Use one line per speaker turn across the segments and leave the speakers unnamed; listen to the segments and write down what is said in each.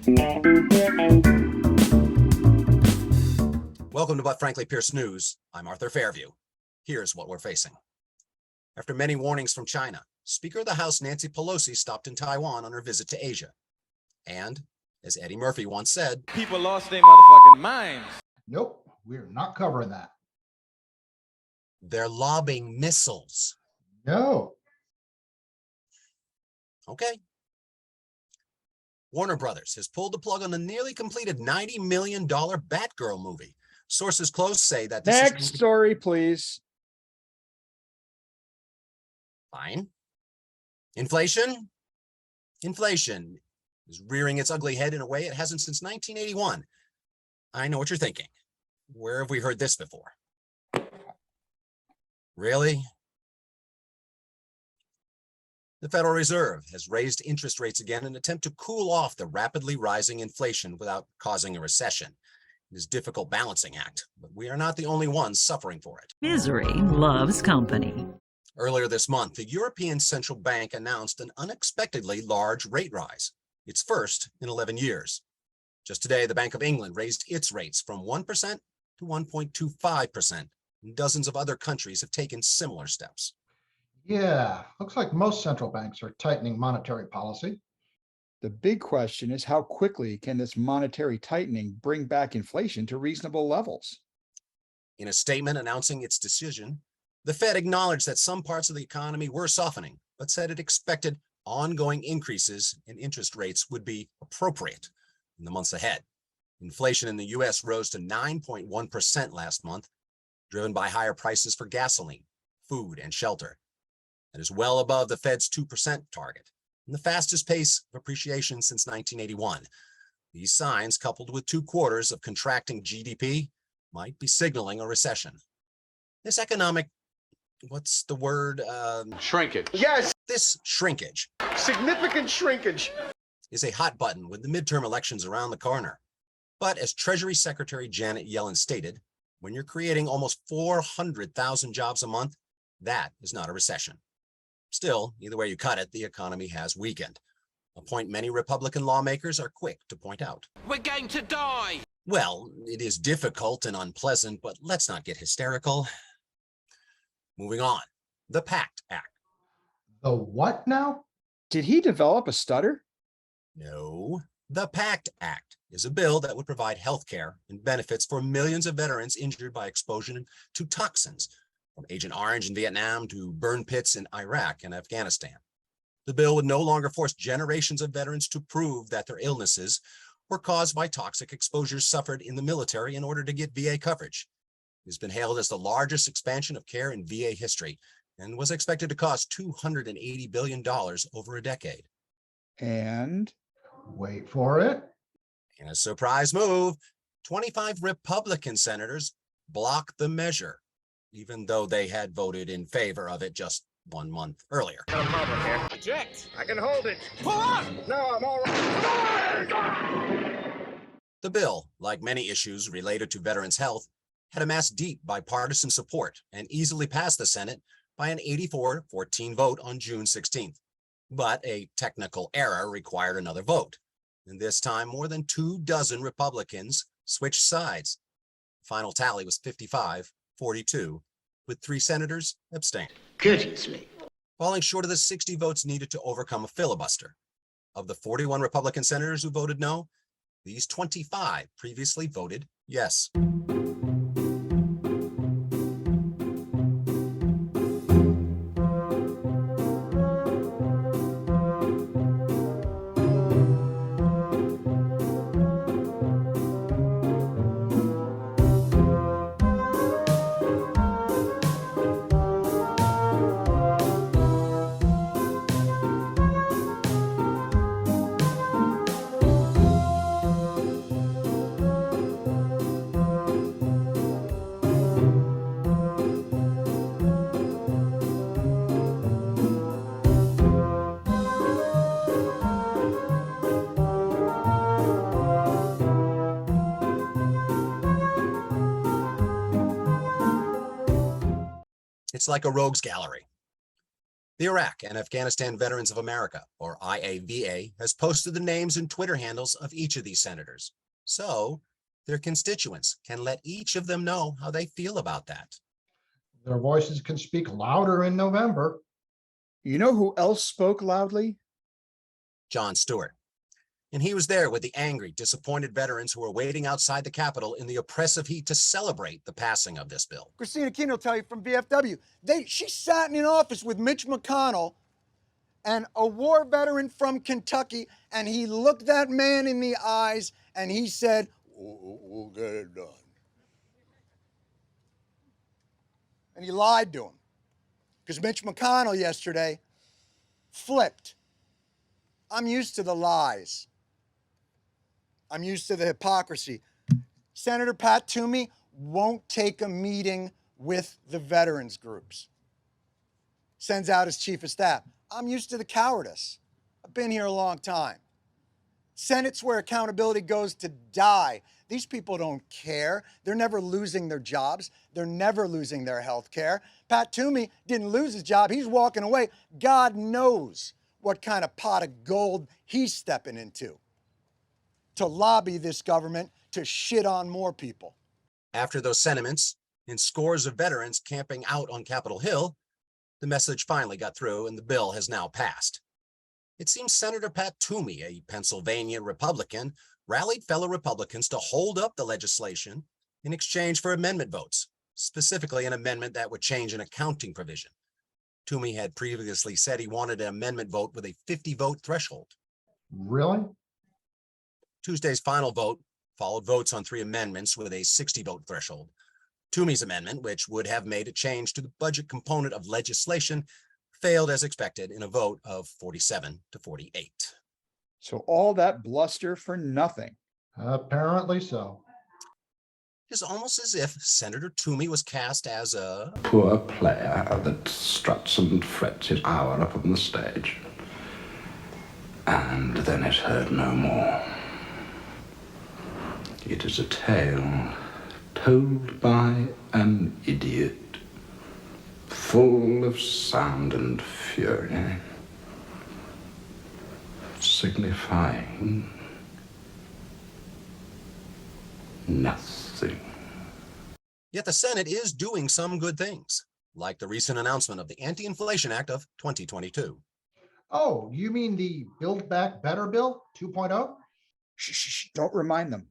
Welcome to But Frankly Pierce News. I'm Arthur Fairview. Here's what we're facing. After many warnings from China, Speaker of the House Nancy Pelosi stopped in Taiwan on her visit to Asia. And, as Eddie Murphy once said,
people lost their motherfucking minds.
Nope, we're not covering that.
They're lobbing missiles.
No.
Okay. Warner Brothers has pulled the plug on the nearly completed $90 million Batgirl movie. Sources close say that this
Next story, please.
Fine. Inflation? Inflation is rearing its ugly head in a way it hasn't since 1981. I know what you're thinking. Where have we heard this before? Really? The Federal Reserve has raised interest rates again in an attempt to cool off the rapidly rising inflation without causing a recession. It is a difficult balancing act, but we are not the only ones suffering for it.
Misery loves company.
Earlier this month, the European Central Bank announced an unexpectedly large rate rise, its first in 11 years. Just today, the Bank of England raised its rates from 1% to 1.25%, and dozens of other countries have taken similar steps.
Yeah, looks like most central banks are tightening monetary policy.
The big question is how quickly can this monetary tightening bring back inflation to reasonable levels?
In a statement announcing its decision, the Fed acknowledged that some parts of the economy were softening, but said it expected ongoing increases in interest rates would be appropriate in the months ahead. Inflation in the U.S. rose to 9.1% last month, driven by higher prices for gasoline, food, and shelter. That is well above the Fed's 2% target, and the fastest pace of appreciation since 1981. These signs, coupled with 2 quarters of contracting GDP, might be signaling a recession. This economic, what's the word?
Shrinkage.
Yes,
This shrinkage
significant shrinkage.
is a hot button with the midterm elections around the corner. But as Treasury Secretary Janet Yellen stated, when you're creating almost 400,000 jobs a month, that is not a recession. Still, either way you cut it, the economy has weakened, a point many Republican lawmakers are quick to point out.
We're going to die.
Well, it is difficult and unpleasant, but let's not get hysterical. Moving on, the PACT Act.
The what now?
Did he develop a stutter?
No, the PACT Act is a bill that would provide health care and benefits for millions of veterans injured by exposure to toxins, from Agent Orange in Vietnam to burn pits in Iraq and Afghanistan. The bill would no longer force generations of veterans to prove that their illnesses were caused by toxic exposures suffered in the military in order to get VA coverage. It has been hailed as the largest expansion of care in VA history and was expected to cost $280 billion over a decade.
And
Wait for it.
In a surprise move, 25 Republican senators blocked the measure, even though they had voted in favor of it just 1 month earlier.
Got a problem here.
Eject.
I can hold it.
Pull up.
No, I'm all right.
The bill, like many issues related to veterans' health, had amassed deep bipartisan support and easily passed the Senate by an 84-14 vote on June 16th. But a technical error required another vote. And this time, more than 24 Republicans switched sides. The final tally was 55-42, with 3 senators abstaining.
Courteously.
Falling short of the 60 votes needed to overcome a filibuster. Of the 41 Republican senators who voted no, these 25 previously voted yes. It's like a rogues gallery. The Iraq and Afghanistan Veterans of America, or IAVA, has posted the names and Twitter handles of each of these senators. So their constituents can let each of them know how they feel about that.
Their voices can speak louder in November.
You know who else spoke loudly?
Jon Stewart. And he was there with the angry, disappointed veterans who were waiting outside the Capitol in the oppressive heat to celebrate the passing of this bill.
Christina Keenan will tell you from VFW. She sat in an office with Mitch McConnell and a war veteran from Kentucky, and he looked that man in the eyes and he said, "We'll get it done." And he lied to him because Mitch McConnell yesterday flipped. I'm used to the lies. I'm used to the hypocrisy. Senator Pat Toomey won't take a meeting with the veterans groups. Sends out his chief of staff. I'm used to the cowardice. I've been here a long time. Senate's where accountability goes to die. These people don't care. They're never losing their jobs. They're never losing their health care. Pat Toomey didn't lose his job. He's walking away. God knows what kind of pot of gold he's stepping into to lobby this government to shit on more people.
After those sentiments and scores of veterans camping out on Capitol Hill, the message finally got through and the bill has now passed. It seems Senator Pat Toomey, a Pennsylvania Republican, rallied fellow Republicans to hold up the legislation in exchange for amendment votes, specifically an amendment that would change an accounting provision. Toomey had previously said he wanted an amendment vote with a 50-vote threshold.
Really?
Tuesday's final vote followed votes on 3 amendments with a 60-vote threshold. Toomey's amendment, which would have made a change to the budget component of legislation, failed as expected in a vote of 47 to 48.
So all that bluster for nothing.
Apparently so.
It's almost as if Senator Toomey was cast as a
poor player that struts and frets his hour up on the stage, and then is heard no more. It is a tale told by an idiot, full of sound and fury, signifying nothing.
Yet the Senate is doing some good things, like the recent announcement of the Anti-Inflation Act of 2022.
Oh, you mean the Build Back Better Bill 2.0?
Shh, don't remind them.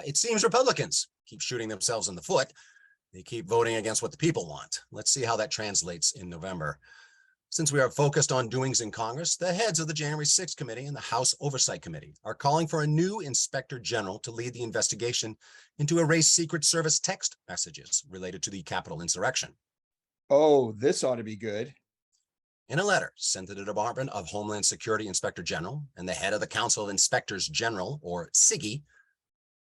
It seems Republicans keep shooting themselves in the foot. They keep voting against what the people want. Let's see how that translates in November. Since we are focused on doings in Congress, the heads of the January 6th Committee and the House Oversight Committee are calling for a new Inspector General to lead the investigation into erased Secret Service text messages related to the Capitol insurrection.
Oh, this ought to be good.
In a letter sent to the Department of Homeland Security Inspector General and the head of the Council of Inspectors General, or CIGIE,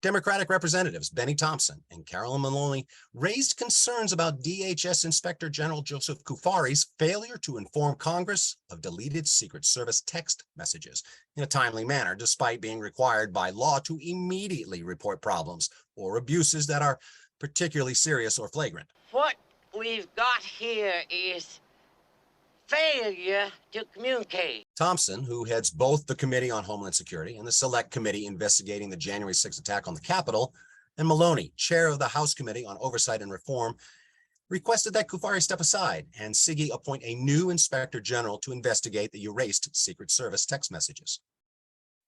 Democratic Representatives Benny Thompson and Carolyn Maloney raised concerns about DHS Inspector General Joseph Cuffari's failure to inform Congress of deleted Secret Service text messages in a timely manner, despite being required by law to immediately report problems or abuses that are particularly serious or flagrant.
What we've got here is failure to communicate.
Thompson, who heads both the Committee on Homeland Security and the Select Committee investigating the January 6th attack on the Capitol, and Maloney, chair of the House Committee on Oversight and Reform, requested that Cuffari step aside and CIGIE appoint a new Inspector General to investigate the erased Secret Service text messages.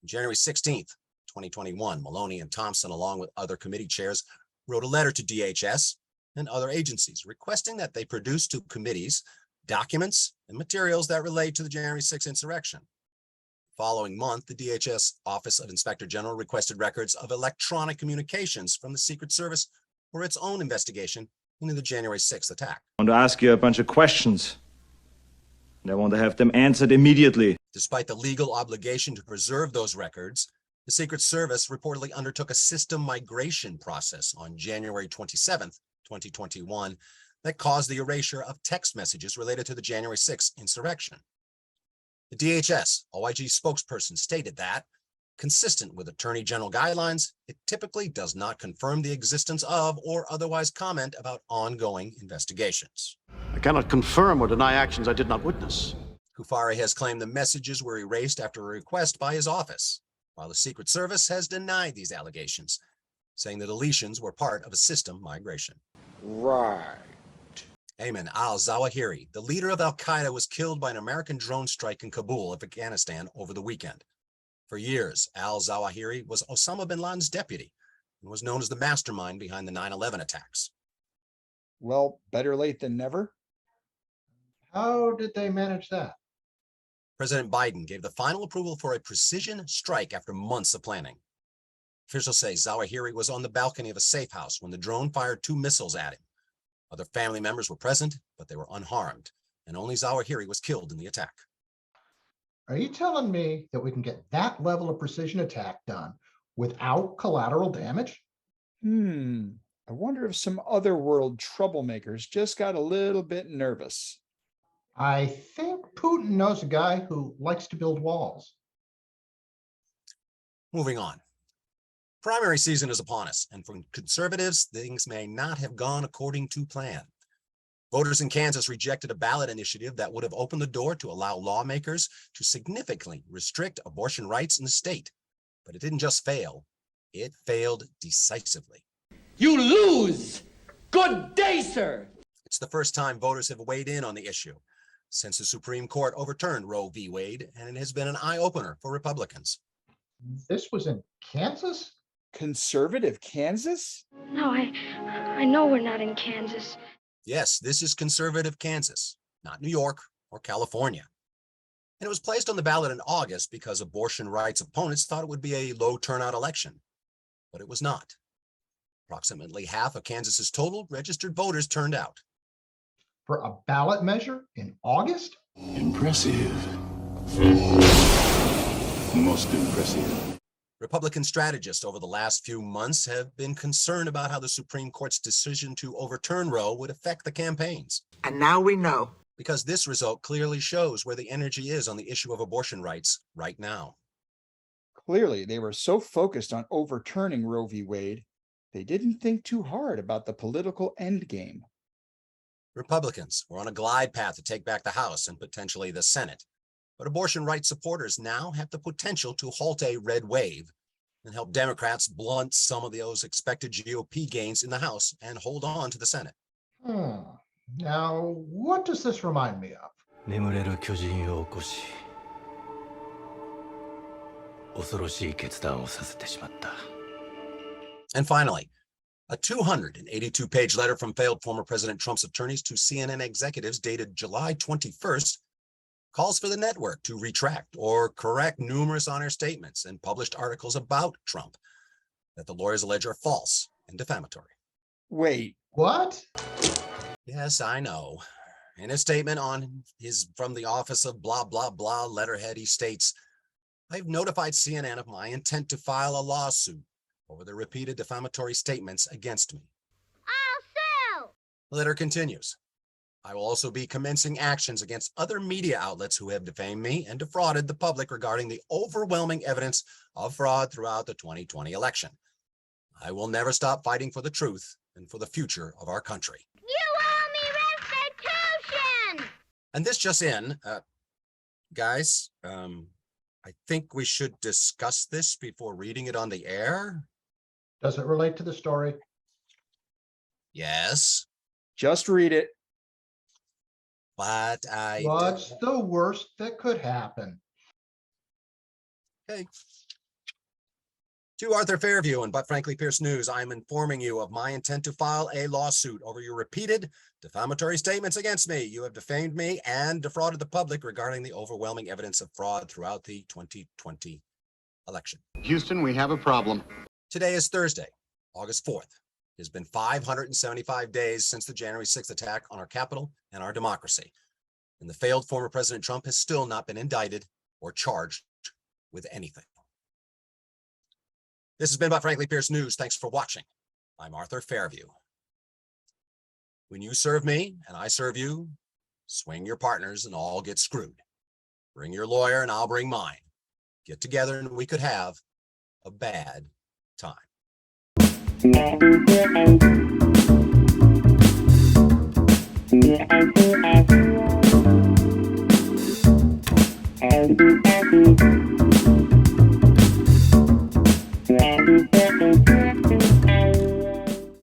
On January 16th, 2021, Maloney and Thompson, along with other committee chairs, wrote a letter to DHS and other agencies requesting that they produce to committees documents and materials that relate to the January 6th insurrection. The following month, the DHS Office of Inspector General requested records of electronic communications from the Secret Service for its own investigation into the January 6th attack.
I want to ask you a bunch of questions, and I want to have them answered immediately.
Despite the legal obligation to preserve those records, the Secret Service reportedly undertook a system migration process on January 27th, 2021, that caused the erasure of text messages related to the January 6th insurrection. The DHS OIG spokesperson stated that, Consistent with Attorney General guidelines, it typically does not confirm the existence of or otherwise comment about ongoing investigations.
I cannot confirm or deny actions I did not witness.
Kufari has claimed the messages were erased after a request by his office, while the Secret Service has denied these allegations, saying the deletions were part of a system migration.
Right.
Ayman al-Zawahiri, the leader of al-Qaeda, was killed by an American drone strike in Kabul, Afghanistan, over the weekend. For years, al-Zawahiri was Osama bin Laden's deputy and was known as the mastermind behind the 9/11 attacks.
Well, better late than never.
How did they manage that?
President Biden gave the final approval for a precision strike after months of planning. Officials say Zawahiri was on the balcony of a safe house when the drone fired 2 missiles at him. Other family members were present, but they were unharmed, and only Zawahiri was killed in the attack.
Are you telling me that we can get that level of precision attack done without collateral damage?
I wonder if some other world troublemakers just got a little bit nervous.
I think Putin knows a guy who likes to build walls.
Moving on. Primary season is upon us, and for conservatives, things may not have gone according to plan. Voters in Kansas rejected a ballot initiative that would have opened the door to allow lawmakers to significantly restrict abortion rights in the state. But it didn't just fail, it failed decisively.
You lose! Good day, sir!
It's the first time voters have weighed in on the issue since the Supreme Court overturned Roe v. Wade, and it has been an eye-opener for Republicans.
This was in Kansas?
Conservative Kansas?
No, I know we're not in Kansas.
Yes, this is conservative Kansas, not New York or California. And it was placed on the ballot in August because abortion rights opponents thought it would be a low turnout election, but it was not. Approximately half of Kansas's total registered voters turned out.
For a ballot measure in August?
Impressive. Most impressive.
Republican strategists over the last few months have been concerned about how the Supreme Court's decision to overturn Roe would affect the campaigns.
And now we know.
Because this result clearly shows where the energy is on the issue of abortion rights right now.
Clearly, they were so focused on overturning Roe v. Wade, they didn't think too hard about the political endgame.
Republicans were on a glide path to take back the House and potentially the Senate. But abortion rights supporters now have the potential to halt a red wave and help Democrats blunt some of those expected GOP gains in the House and hold on to the Senate.
Now, what does this remind me of?
眠れる巨人を起こし、恐ろしい決断をさせてしまった。
And finally, a 282-page letter from failed former President Trump's attorneys to CNN executives dated July 21st calls for the network to retract or correct numerous on-air statements and published articles about Trump that the lawyers allege are false and defamatory.
Wait,
what?
Yes, I know. In a statement from the office of blah, blah, blah letterhead, he states, I've notified CNN of my intent to file a lawsuit over the repeated defamatory statements against me.
I'll sue!
The letter continues. I will also be commencing actions against other media outlets who have defamed me and defrauded the public regarding the overwhelming evidence of fraud throughout the 2020 election. I will never stop fighting for the truth and for the future of our country.
You owe me restitution!
And this just in, guys, I think we should discuss this before reading it on the air.
Does it relate to the story?
Yes,
just read it.
but
What's the worst that could happen?
Okay. To Arthur Fairview and But Frankly Pierce News, I'm informing you of my intent to file a lawsuit over your repeated defamatory statements against me. You have defamed me and defrauded the public regarding the overwhelming evidence of fraud throughout the 2020 election.
Houston, we have a problem.
Today is Thursday, August 4th. It has been 575 days since the January 6th attack on our Capitol and our democracy. And the failed former President Trump has still not been indicted or charged with anything. This has been But Frankly Pierce News. Thanks for watching. I'm Arthur Fairview. When you serve me and I serve you, swing your partners and all get screwed. Bring your lawyer and I'll bring mine. get together and we could have a bad time.
Thank you.